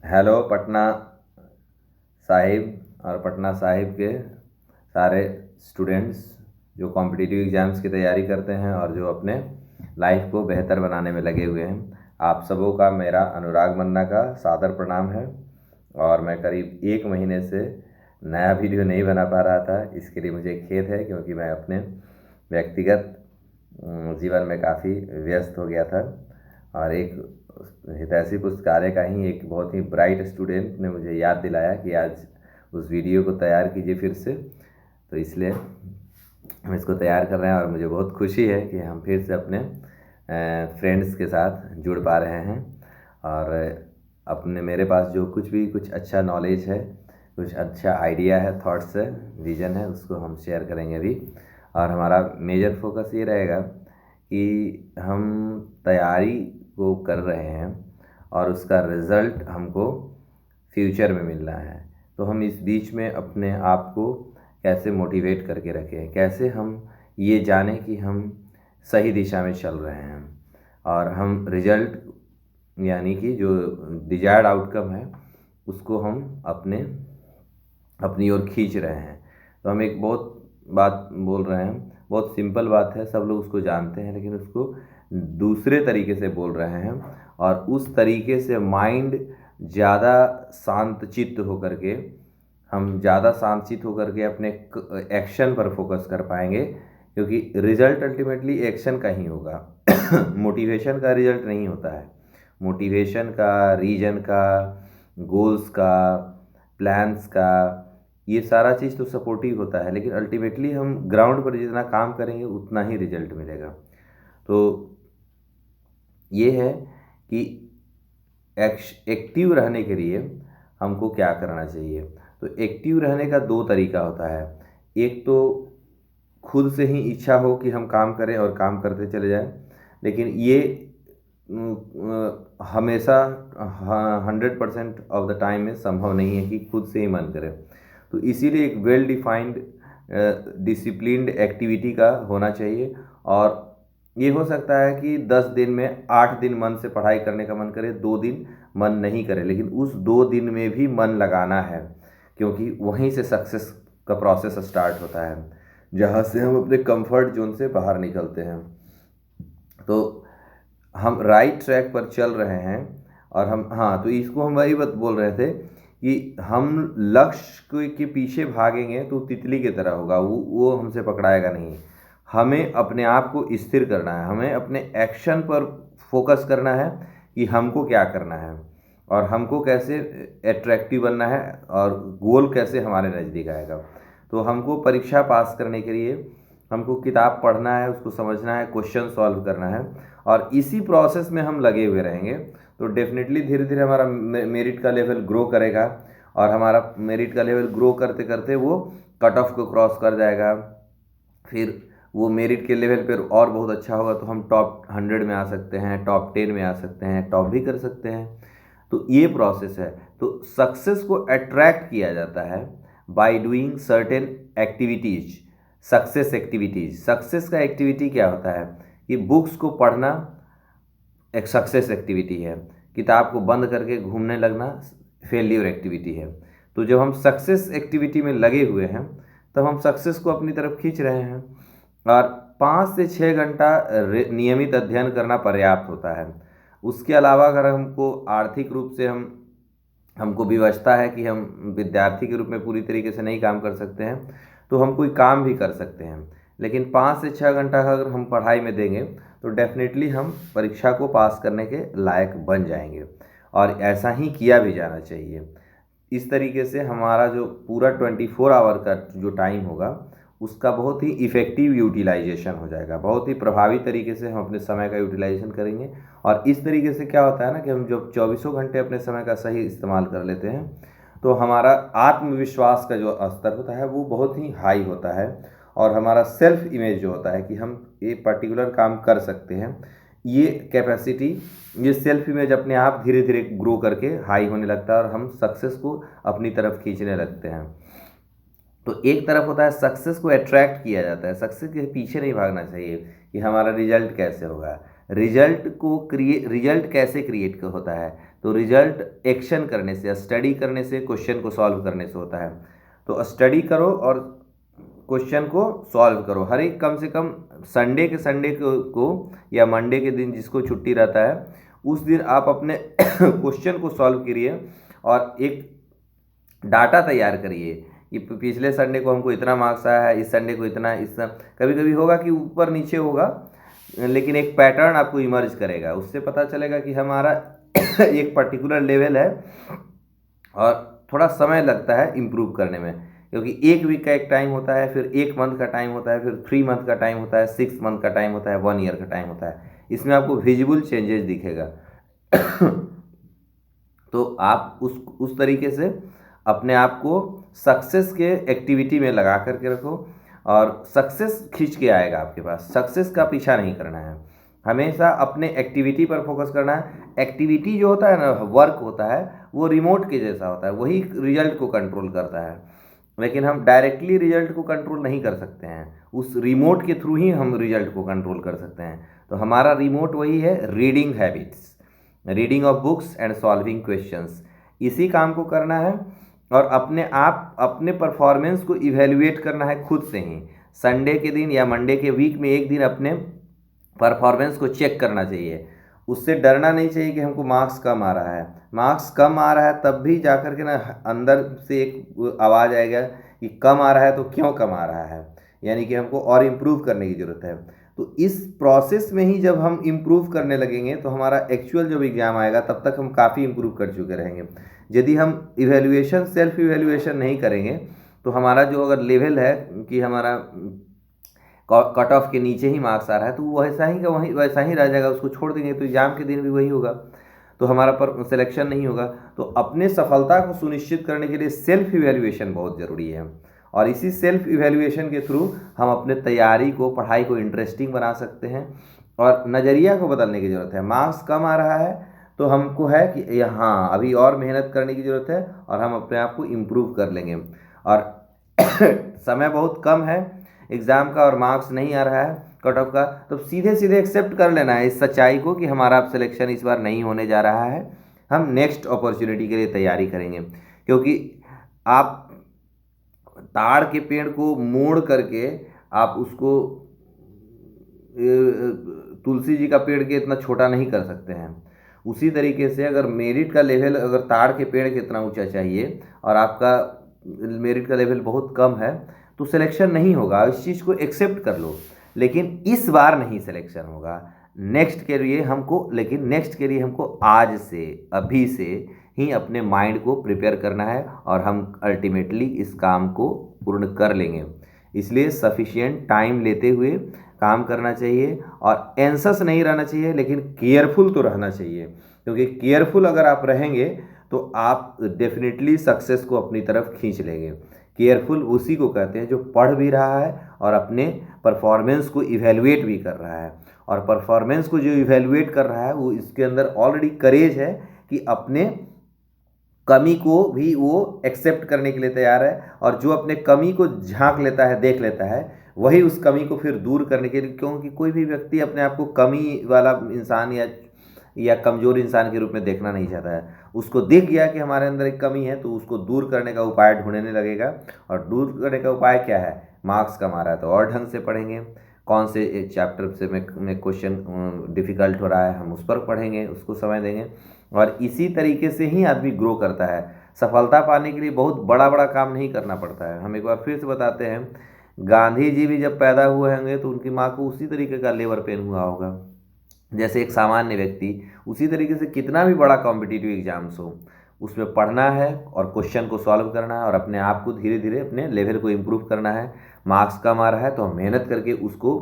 Hello Patna Sahib और पटना साहिब के सारे स्टूडेंट्स जो कॉम्पिटिटिव एग्ज़ाम्स की तैयारी करते हैं और जो अपने लाइफ को बेहतर बनाने में लगे हुए हैं। आप सबों का मेरा अनुराग मन्ना का सादर प्रणाम है। और मैं करीब 1 महीने से नया वीडियो नहीं बना पा रहा था, इसके लिए मुझे खेद है, क्योंकि मैं अपने व्यक्तिगत जीवन में काफ़ी व्यस्त हो गया था। और एक हितैषी पुस्तकालय का ही एक बहुत ही ब्राइट स्टूडेंट ने मुझे याद दिलाया कि आज उस वीडियो को तैयार कीजिए फिर से। तो इसलिए हम इसको तैयार कर रहे हैं और मुझे बहुत खुशी है कि हम फिर से अपने फ्रेंड्स के साथ जुड़ पा रहे हैं। और अपने मेरे पास जो कुछ अच्छा नॉलेज है, कुछ अच्छा आइडिया है, थॉट्स है, विज़न है, उसको हम शेयर करेंगे अभी। और हमारा मेजर फोकस ये रहेगा कि हम तैयारी को कर रहे हैं और उसका रिज़ल्ट हमको फ्यूचर में मिलना है। तो हम इस बीच में अपने आप को कैसे मोटिवेट करके रखें, कैसे हम ये जानें कि हम सही दिशा में चल रहे हैं और हम रिज़ल्ट यानी कि जो डिजायर्ड आउटकम है उसको हम अपनी ओर खींच रहे हैं। तो हम एक बहुत बात बोल रहे हैं, बहुत सिंपल बात है, सब लोग उसको जानते हैं, लेकिन उसको दूसरे तरीके से बोल रहे हैं। और उस तरीके से माइंड ज़्यादा शांतचित्त होकर के हम ज़्यादा शांतचित्त होकर के अपने एक्शन पर फोकस कर पाएंगे, क्योंकि रिजल्ट अल्टीमेटली एक्शन का ही होगा। मोटिवेशन का रिजल्ट नहीं होता है। मोटिवेशन का, रीजन का, गोल्स का, प्लान्स का, ये सारा चीज़ तो सपोर्टिव होता है, लेकिन अल्टीमेटली हम ग्राउंड पर जितना काम करेंगे उतना ही रिजल्ट मिलेगा। तो ये है कि एक्टिव रहने के लिए हमको क्या करना चाहिए। तो एक्टिव रहने का दो तरीका होता है। एक तो खुद से ही इच्छा हो कि हम काम करें और काम करते चले जाएं, लेकिन ये हमेशा 100% ऑफ द टाइम में संभव नहीं है कि खुद से ही मन करे। तो इसीलिए एक वेल डिफाइंड डिसिप्लिन्ड एक्टिविटी का होना चाहिए। और ये हो सकता है कि 10 दिन में 8 दिन मन से पढ़ाई करने का मन करे, 2 दिन मन नहीं करे, लेकिन उस 2 दिन में भी मन लगाना है, क्योंकि वहीं से सक्सेस का प्रोसेस स्टार्ट होता है, जहाँ से हम अपने कंफर्ट जोन से बाहर निकलते हैं। तो हम राइट ट्रैक पर चल रहे हैं। और हम, हाँ, तो इसको हम वही बात बोल रहे थे कि हम लक्ष्य के पीछे भागेंगे तो तितली की तरह होगा, वो हमसे पकड़ाएगा नहीं। हमें अपने आप को स्थिर करना है, हमें अपने एक्शन पर फोकस करना है कि हमको क्या करना है और हमको कैसे एट्रैक्टिव बनना है और गोल कैसे हमारे नज़दीक आएगा। तो हमको परीक्षा पास करने के लिए हमको किताब पढ़ना है, उसको समझना है, क्वेश्चन सॉल्व करना है, और इसी प्रोसेस में हम लगे हुए रहेंगे तो डेफिनेटली धीरे धीरे हमारा मेरिट का लेवल ग्रो करेगा। और हमारा मेरिट का लेवल ग्रो करते करते वो कट ऑफ को क्रॉस कर जाएगा। फिर वो मेरिट के लेवल पर और बहुत अच्छा होगा तो हम टॉप 100 में आ सकते हैं, टॉप 10 में आ सकते हैं, टॉप भी कर सकते हैं। तो ये प्रोसेस है। तो सक्सेस को अट्रैक्ट किया जाता है by doing certain activities, success activities. Success का एक्टिविटी क्या होता है कि बुक्स को पढ़ना एक सक्सेस एक्टिविटी है, किताब को बंद करके घूमने लगना फेल्यूर एक्टिविटी है। तो जब हम सक्सेस एक्टिविटी में लगे हुए हैं तब हम सक्सेस को अपनी तरफ खींच रहे हैं। और 5 से 6 घंटा नियमित अध्ययन करना पर्याप्त होता है। उसके अलावा अगर हमको आर्थिक रूप से हमको विवशता है कि हम विद्यार्थी के रूप में पूरी तरीके से नहीं काम कर सकते हैं, तो हम कोई काम भी कर सकते हैं, लेकिन 5 से 6 घंटा अगर हम पढ़ाई में देंगे तो डेफिनेटली हम परीक्षा को पास करने के लायक बन जाएंगे। और ऐसा ही किया भी जाना चाहिए। इस तरीके से हमारा जो पूरा 24 आवर का जो टाइम होगा उसका बहुत ही इफ़ेक्टिव यूटिलाइजेशन हो जाएगा, बहुत ही प्रभावी तरीके से हम अपने समय का यूटिलाइजेशन करेंगे। और इस तरीके से क्या होता है ना कि हम जब चौबीसों घंटे अपने समय का सही इस्तेमाल कर लेते हैं तो हमारा आत्मविश्वास का जो स्तर होता है वो बहुत ही हाई होता है। और हमारा सेल्फ इमेज जो होता है कि हम ये पर्टिकुलर काम कर सकते हैं, ये कैपेसिटी, ये सेल्फ इमेज अपने आप धीरे धीरे ग्रो करके हाई होने लगता है और हम सक्सेस को अपनी तरफ खींचने लगते हैं। तो एक तरफ होता है सक्सेस को अट्रैक्ट किया जाता है, सक्सेस के पीछे नहीं भागना चाहिए कि हमारा रिजल्ट कैसे होगा, रिजल्ट कैसे क्रिएट होता है? तो रिजल्ट एक्शन करने से, स्टडी करने से, क्वेश्चन को सॉल्व करने से होता है। तो स्टडी करो और क्वेश्चन को सॉल्व करो। हर एक कम से कम संडे को या मंडे के दिन जिसको छुट्टी रहता है उस दिन आप अपने क्वेश्चन को सॉल्व करिए और एक डाटा तैयार करिए कि पिछले संडे को हमको इतना मार्क्स आया है, इस संडे को इतना, कभी कभी होगा कि ऊपर नीचे होगा, लेकिन एक पैटर्न आपको इमर्ज करेगा। उससे पता चलेगा कि हमारा एक पर्टिकुलर लेवल है और थोड़ा समय लगता है इम्प्रूव करने में, क्योंकि एक वीक का एक टाइम होता है, फिर एक मंथ का टाइम होता है, फिर 3 मंथ का टाइम होता है, 6 मंथ का टाइम होता है, 1 ईयर का टाइम होता है। इसमें आपको विजिबल चेंजेस दिखेगा। तो आप उस तरीके से अपने आप को सक्सेस के एक्टिविटी में लगा करके रखो और सक्सेस खींच के आएगा आपके पास। सक्सेस का पीछा नहीं करना है, हमेशा अपने एक्टिविटी पर फोकस करना है। एक्टिविटी जो होता है ना, वर्क होता है, वो रिमोट के जैसा होता है, वही रिजल्ट को कंट्रोल करता है, लेकिन हम डायरेक्टली रिजल्ट को कंट्रोल नहीं कर सकते हैं, उस रिमोट के थ्रू ही हम रिजल्ट को कंट्रोल कर सकते हैं। तो हमारा रिमोट वही है, reading habits, reading of books and solving questions. इसी काम को करना है और अपने परफॉर्मेंस को इवेल्युएट करना है खुद से ही। संडे के दिन या मंडे के वीक में एक दिन अपने परफॉर्मेंस को चेक करना चाहिए। उससे डरना नहीं चाहिए कि हमको मार्क्स कम आ रहा है। मार्क्स कम आ रहा है तब भी जाकर के ना अंदर से एक आवाज़ आएगा कि कम आ रहा है तो क्यों कम आ रहा है, यानी कि हमको और इम्प्रूव करने की ज़रूरत है। तो इस प्रोसेस में ही जब हम इम्प्रूव करने लगेंगे तो हमारा एक्चुअल जब एग्ज़ाम आएगा तब तक हम काफ़ी इम्प्रूव कर चुके रहेंगे। यदि हम सेल्फ इवेल्युएशन नहीं करेंगे तो हमारा जो अगर लेवल है कि हमारा कट ऑफ के नीचे ही मार्क्स आ रहा है तो वो वैसा ही रह जाएगा, उसको छोड़ देंगे तो एग्ज़ाम के दिन भी वही होगा, तो हमारा पर सिलेक्शन नहीं होगा। तो अपने सफलता को सुनिश्चित करने के लिए सेल्फ इवेल्युएशन बहुत ज़रूरी है और इसी सेल्फ इवेल्युएशन के थ्रू हम अपने तैयारी को, पढ़ाई को इंटरेस्टिंग बना सकते हैं और नज़रिया को बदलने की ज़रूरत है। मार्क्स कम आ रहा है तो हमको है कि हाँ अभी और मेहनत करने की ज़रूरत है और हम अपने आप को इम्प्रूव कर लेंगे। और समय बहुत कम है एग्ज़ाम का और मार्क्स नहीं आ रहा है कट ऑफ का, तो सीधे सीधे एक्सेप्ट कर लेना है इस सच्चाई को कि हमारा अब सिलेक्शन इस बार नहीं होने जा रहा है, हम नेक्स्ट अपॉर्चुनिटी के लिए तैयारी करेंगे। क्योंकि आप ताड़ के पेड़ को मोड़ करके आप उसको तुलसी जी का पेड़ के इतना छोटा नहीं कर सकते हैं। उसी तरीके से अगर मेरिट का लेवल अगर ताड़ के पेड़ के इतना ऊंचा चाहिए और आपका मेरिट का लेवल बहुत कम है तो सिलेक्शन नहीं होगा। इस चीज़ को एक्सेप्ट कर लो, लेकिन इस बार नहीं सिलेक्शन होगा। नेक्स्ट के लिए हमको आज से, अभी से ही अपने माइंड को प्रिपेयर करना है और हम अल्टीमेटली इस काम को पूर्ण कर लेंगे। इसलिए सफिशिएंट टाइम लेते हुए काम करना चाहिए और एंसस नहीं रहना चाहिए, लेकिन केयरफुल तो रहना चाहिए, क्योंकि केयरफुल अगर आप रहेंगे तो आप डेफिनेटली सक्सेस को अपनी तरफ खींच लेंगे। केयरफुल उसी को कहते हैं जो पढ़ भी रहा है और अपने परफॉर्मेंस को इवेलुएट भी कर रहा है, और परफॉर्मेंस को जो इवेलुएट कर रहा है वो इसके अंदर ऑलरेडी करेज है कि अपने कमी को भी वो एक्सेप्ट करने के लिए तैयार है, और जो अपने कमी को झांक लेता है, देख लेता है, वही उस कमी को फिर दूर करने के लिए, क्योंकि कोई भी व्यक्ति अपने आप को कमी वाला इंसान या कमज़ोर इंसान के रूप में देखना नहीं चाहता है। उसको दिख गया कि हमारे अंदर एक कमी है तो उसको दूर करने का उपाय ढूंढने लगेगा। और दूर करने का उपाय क्या है? मार्क्स कम आ रहा है तो और ढंग से पढ़ेंगे, कौन से एक चैप्टर से में क्वेश्चन डिफ़िकल्ट हो रहा है हम उस पर पढ़ेंगे, उसको समय देंगे, और इसी तरीके से ही आदमी ग्रो करता है। सफलता पाने के लिए बहुत बड़ा बड़ा काम नहीं करना पड़ता है। हम एक बार फिर से बताते हैं, गांधी जी भी जब पैदा हुए होंगे तो उनकी माँ को उसी तरीके का लेबर पेन हुआ होगा जैसे एक सामान्य व्यक्ति। उसी तरीके से कितना भी बड़ा कॉम्पिटिटिव एग्जाम्स हो, उसमें पढ़ना है और क्वेश्चन को सॉल्व करना है और अपने आप को धीरे धीरे अपने लेवल को इम्प्रूव करना है। मार्क्स कम आ रहा है तो हम मेहनत करके उसको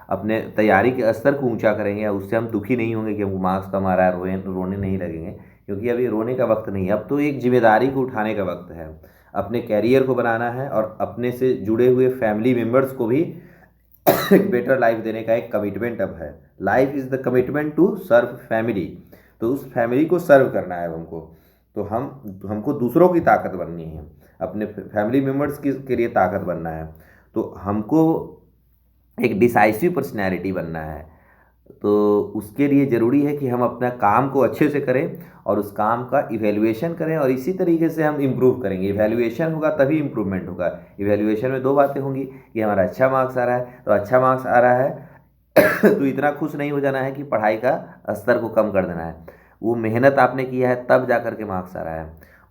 अपने तैयारी के स्तर को ऊंचा करेंगे। उससे हम दुखी नहीं होंगे कि हमको मार्क्स कम आ रहा है, रोने नहीं लगेंगे, क्योंकि अभी रोने का वक्त नहीं है। अब तो एक जिम्मेदारी को उठाने का वक्त है, अपने कैरियर को बनाना है और अपने से जुड़े हुए फैमिली मेम्बर्स को भी एक बेटर लाइफ देने का एक कमिटमेंट अब है। Life is the commitment to serve family, तो उस फैमिली को सर्व करना है हमको। तो हमको दूसरों की ताकत बननी है, अपने फैमिली मेम्बर्स के लिए ताकत बनना है। तो हमको एक डिसाइसिव पर्सनैलिटी बनना है। तो उसके लिए ज़रूरी है कि हम अपना काम को अच्छे से करें और उस काम का इवैल्यूएशन करें, और इसी तरीके से हम इम्प्रूव करेंगे। इवैल्यूएशन होगा तभी इम्प्रूवमेंट होगा। इवैल्यूएशन में दो बातें होंगी कि हमारा अच्छा मार्क्स आ रहा है, तो अच्छा मार्क्स आ रहा है तो इतना खुश नहीं हो जाना है कि पढ़ाई का स्तर को कम कर देना है। वो मेहनत आपने किया है तब जा कर के मार्क्स आ रहा है,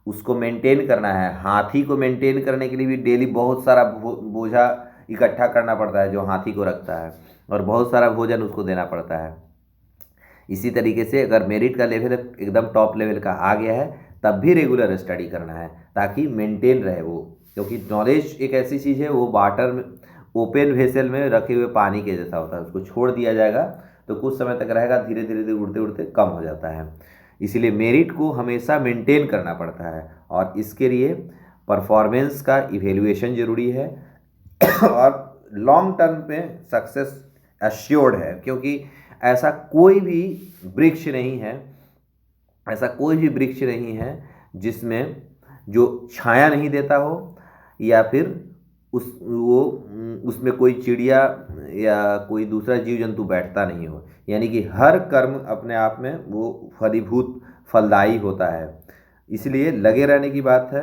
उसको मेंटेन करना है। हाथी को मेंटेन करने के लिए भी डेली बहुत सारा बोझा इकट्ठा करना पड़ता है जो हाथी को रखता है, और बहुत सारा भोजन उसको देना पड़ता है। इसी तरीके से अगर मेरिट का लेवल एकदम टॉप लेवल का आ गया है तब भी रेगुलर स्टडी करना है ताकि मेंटेन रहे वो, क्योंकि नॉलेज एक ऐसी चीज़ है, वो वाटर में ओपन वेसल में रखे हुए पानी के जैसा होता है। उसको छोड़ दिया जाएगा तो कुछ समय तक रहेगा, धीरे धीरे धीरे उड़ते उड़ते कम हो जाता है। इसीलिए मेरिट को हमेशा मेंटेन करना पड़ता है, और इसके लिए परफॉर्मेंस का इवेल्युएशन ज़रूरी है और लॉन्ग टर्म पे सक्सेस एश्योर्ड है, क्योंकि ऐसा कोई भी वृक्ष नहीं है, ऐसा कोई भी वृक्ष नहीं है जिसमें जो छाया नहीं देता हो, या फिर उसमें कोई चिड़िया या कोई दूसरा जीव जंतु बैठता नहीं हो। यानी कि हर कर्म अपने आप में वो फलीभूत फलदायी होता है। इसलिए लगे रहने की बात है।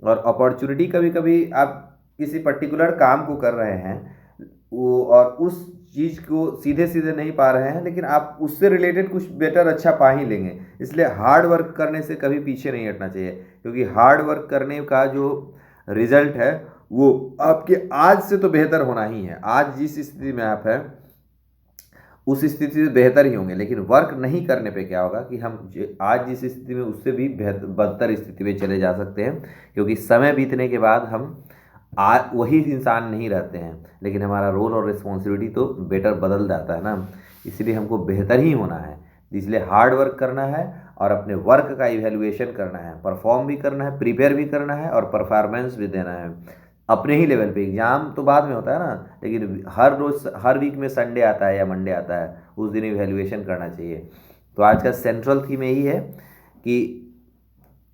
और अपॉर्चुनिटी कभी कभी आप किसी पर्टिकुलर काम को कर रहे हैं वो, और उस चीज़ को सीधे सीधे नहीं पा रहे हैं, लेकिन आप उससे रिलेटेड कुछ बेटर अच्छा पा ही लेंगे। इसलिए हार्ड वर्क करने से कभी पीछे नहीं हटना चाहिए, क्योंकि हार्ड वर्क करने का जो रिजल्ट है वो आपके आज से तो बेहतर होना ही है। आज जिस स्थिति में आप हैं उस स्थिति से बेहतर ही होंगे, लेकिन वर्क नहीं करने पे क्या होगा कि हम आज जिस स्थिति में उससे भी बदतर स्थिति में चले जा सकते हैं, क्योंकि समय बीतने के बाद हम वही इंसान नहीं रहते हैं, लेकिन हमारा रोल और रिस्पॉन्सिबिलिटी तो बेटर बदल जाता है ना। इसलिए हमको बेहतर ही होना है, इसलिए हार्ड वर्क करना है और अपने वर्क का इवैल्यूएशन करना है, परफॉर्म भी करना है, प्रिपेयर भी करना है और परफॉर्मेंस भी देना है अपने ही लेवल पे। एग्ज़ाम तो बाद में होता है ना, लेकिन हर रोज़ हर वीक में संडे आता है या मंडे आता है, उस दिन इवैल्यूएशन करना चाहिए। तो आज का सेंट्रल थीम यही है कि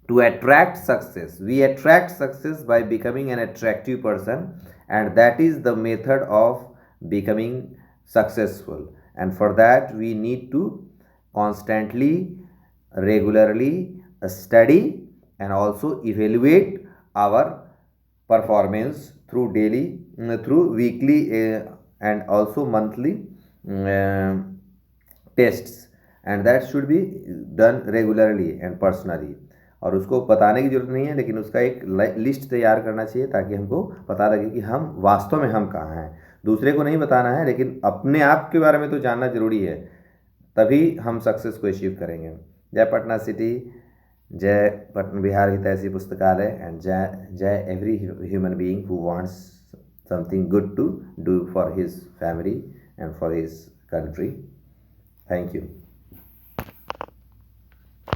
to attract success, we attract success by becoming an attractive person, and that is the method of becoming successful. And for that we need to constantly, regularly study and also evaluate our performance through daily, through weekly and also monthly tests, and that should be done regularly and personally. और उसको बताने की ज़रूरत नहीं है, लेकिन उसका एक लिस्ट तैयार करना चाहिए ताकि हमको पता लगे कि हम वास्तव में हम कहाँ हैं। दूसरे को नहीं बताना है, लेकिन अपने आप के बारे में तो जानना ज़रूरी है, तभी हम सक्सेस को अचीव करेंगे। जय पटना सिटी, जय पटना बिहार हितैषी पुस्तकालय, एंड जय every human being who wants something good to do for his family and for his country. Thank you.